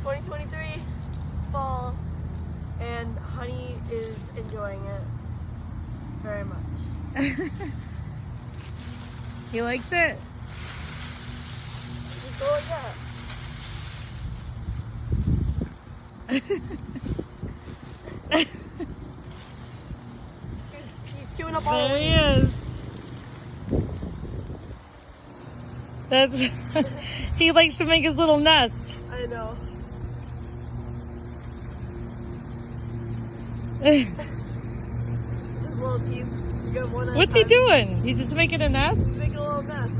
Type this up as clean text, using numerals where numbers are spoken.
2023 fall, and Honey is enjoying it very much. He likes it. Just go like that. He's chewing up all the There he leaves. is. That's he likes to make his little nest. I know. His little teeth. He's got one at a What's he time. doing? He's just making a nest? He's making a little nest.